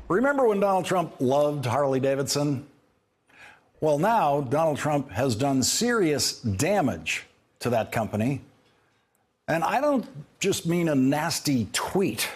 Remember when Donald Trump loved Harley Davidson? Well, now Donald Trump has done serious damage to that company. And I don't just mean a nasty tweet.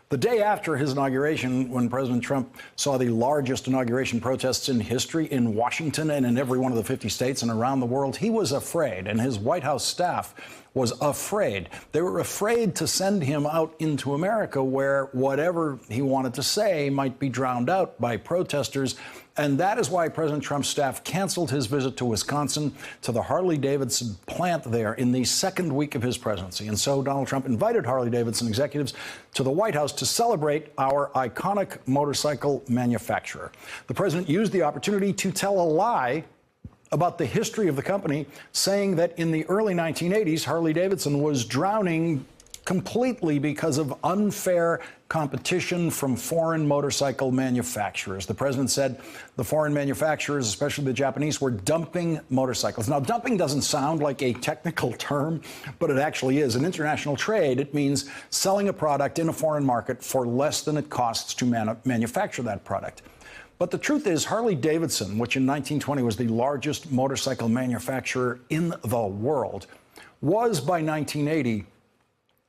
The day after his inauguration, when President Trump saw the largest inauguration protests in history in Washington and in every one of the 50 states and around the world, he was afraid, and his White House staff was afraid. They were afraid to send him out into America where whatever he wanted to say might be drowned out by protesters. And that is why President Trump's staff canceled his visit to Wisconsin to the Harley-Davidson plant there in the second week of his presidency. And so Donald Trump invited Harley-Davidson executives to the White House to celebrate our iconic motorcycle manufacturer. The president used the opportunity to tell a lie about the history of the company, saying that in the early 1980s, Harley-Davidson was drowning completely because of unfair competition from foreign motorcycle manufacturers. The president said the foreign manufacturers, especially the Japanese, were dumping motorcycles. Now, dumping doesn't sound like a technical term, but it actually is. In international trade, it means selling a product in a foreign market for less than it costs to manufacture that product. But the truth is, Harley-Davidson, which in 1920 was the largest motorcycle manufacturer in the world, was by 1980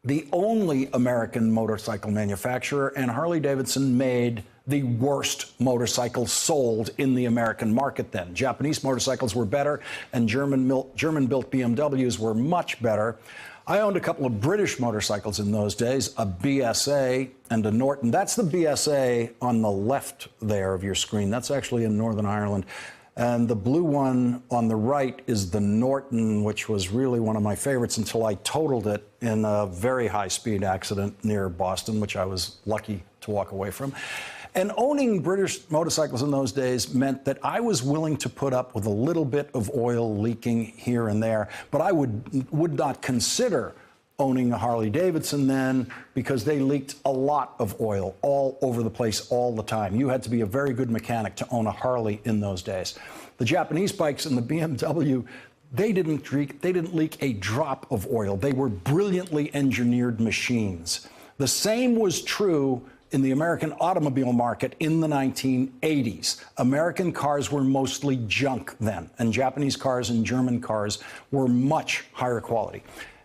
the only American motorcycle manufacturer, and Harley-Davidson made the worst motorcycles sold in the American market then. Japanese motorcycles were better, and German-built BMWs were much better. I owned a couple of British motorcycles in those days, a BSA and a Norton. That's the BSA on the left there of your screen. That's actually in Northern Ireland. And the blue one on the right is the Norton, which was really one of my favorites until I totaled it in a very high-speed accident near Boston, which I was lucky to walk away from. And owning British motorcycles in those days meant that I was willing to put up with a little bit of oil leaking here and there, but I would not consider owning a Harley-Davidson then, because they leaked a lot of oil all over the place all the time. You had to be a very good mechanic to own a Harley in those days. The Japanese bikes and the BMW, they didn't leak a drop of oil. They were brilliantly engineered machines. The same was true in the American automobile market in the 1980s. American cars were mostly junk then, and Japanese cars and German cars were much higher quality.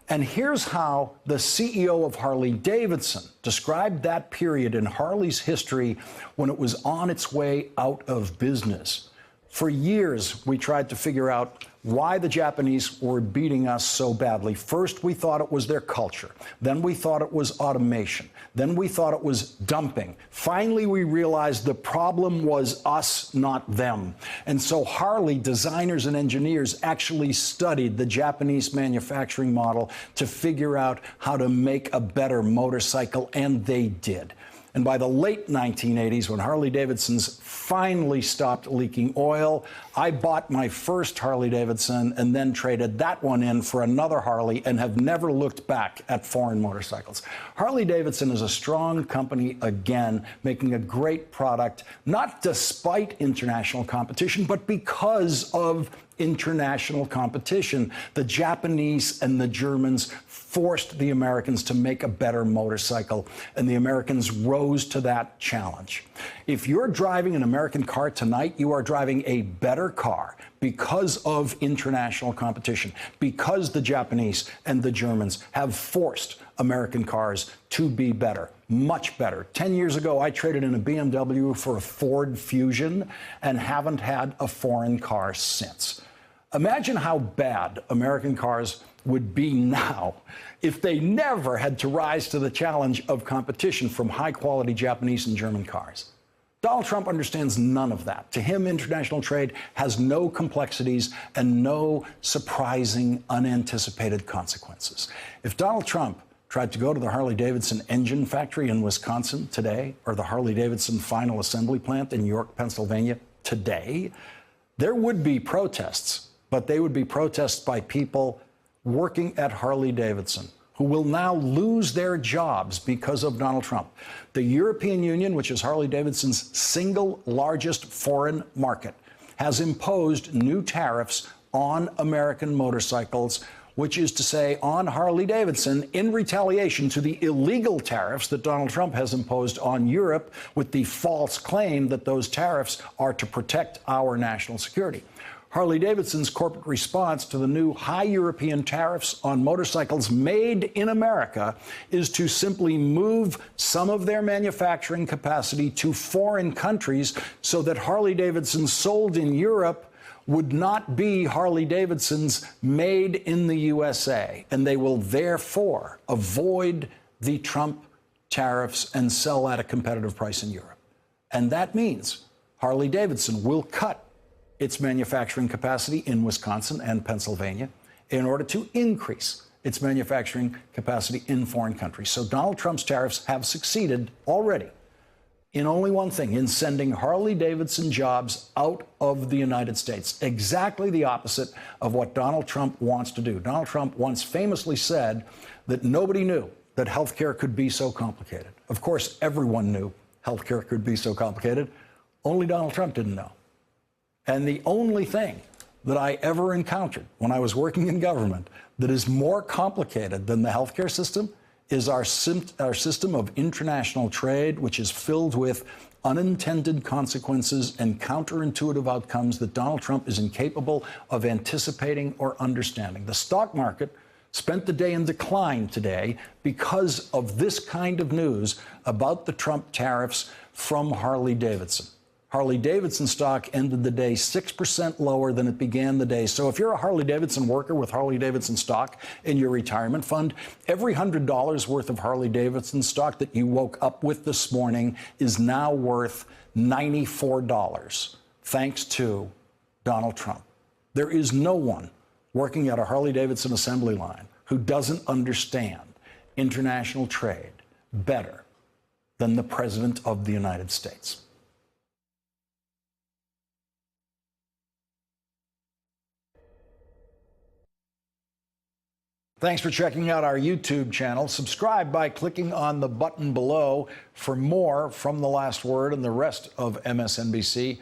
And here's how the CEO of Harley-Davidson described that period in Harley's history when it was on its way out of business. For years, we tried to figure out why the Japanese were beating us so badly. First, we thought it was their culture. Then we thought it was automation. Then we thought it was dumping. Finally, we realized the problem was us, not them. And so Harley designers and engineers actually studied the Japanese manufacturing model to figure out how to make a better motorcycle, and they did. And by the late 1980s, when Harley-Davidsons finally stopped leaking oil, I bought my first Harley-Davidson and then traded that one in for another Harley and have never looked back at foreign motorcycles. Harley-Davidson is a strong company again, making a great product, not despite international competition, but because of international competition. The Japanese and the Germans forced the Americans to make a better motorcycle, and the Americans rose to that challenge. If you're driving an American car tonight, you are driving a better car because of international competition, because the Japanese and the Germans have forced American cars to be better, much better. 10 years ago, I traded in a BMW for a Ford Fusion and haven't had a foreign car since. Imagine how bad American cars would be now if they never had to rise to the challenge of competition from high-quality Japanese and German cars. Donald Trump understands none of that. To him, international trade has no complexities and no surprising, unanticipated consequences. If Donald Trump tried to go to the Harley-Davidson engine factory in Wisconsin today, or the Harley-Davidson final assembly plant in York, Pennsylvania today, there would be protests, but they would be protests by people working at Harley-Davidson who will now lose their jobs because of Donald Trump. The European Union, which is Harley-Davidson's single largest foreign market, has imposed new tariffs on American motorcycles, which is to say on Harley-Davidson in retaliation to the illegal tariffs that Donald Trump has imposed on Europe with the false claim that those tariffs are to protect our national security. Harley-Davidson's corporate response to the new high European tariffs on motorcycles made in America is to simply move some of their manufacturing capacity to foreign countries so that Harley-Davidson sold in Europe would not be Harley-Davidson's made in the USA, and they will therefore avoid the Trump tariffs and sell at a competitive price in Europe. And that means Harley-Davidson will cut its manufacturing capacity in Wisconsin and Pennsylvania in order to increase its manufacturing capacity in foreign countries. So Donald Trump's tariffs have succeeded already in only one thing, in sending Harley-Davidson jobs out of the United States. Exactly the opposite of what Donald Trump wants to do. Donald Trump once famously said that nobody knew that healthcare could be so complicated. Of course, everyone knew healthcare could be so complicated. Only Donald Trump didn't know. And the only thing that I ever encountered when I was working in government that is more complicated than the healthcare system is our system of international trade, which is filled with unintended consequences and counterintuitive outcomes that Donald Trump is incapable of anticipating or understanding. The stock market spent the day in decline today because of this kind of news about the Trump tariffs from Harley-Davidson. Harley-Davidson stock ended the day 6% lower than it began the day. So if you're a Harley-Davidson worker with Harley-Davidson stock in your retirement fund, every $100 worth of Harley-Davidson stock that you woke up with this morning is now worth $94, thanks to Donald Trump. There is no one working at a Harley-Davidson assembly line who doesn't understand international trade better than the President of the United States. Thanks for checking out our YouTube channel. Subscribe by clicking on the button below for more from The Last Word and the rest of MSNBC.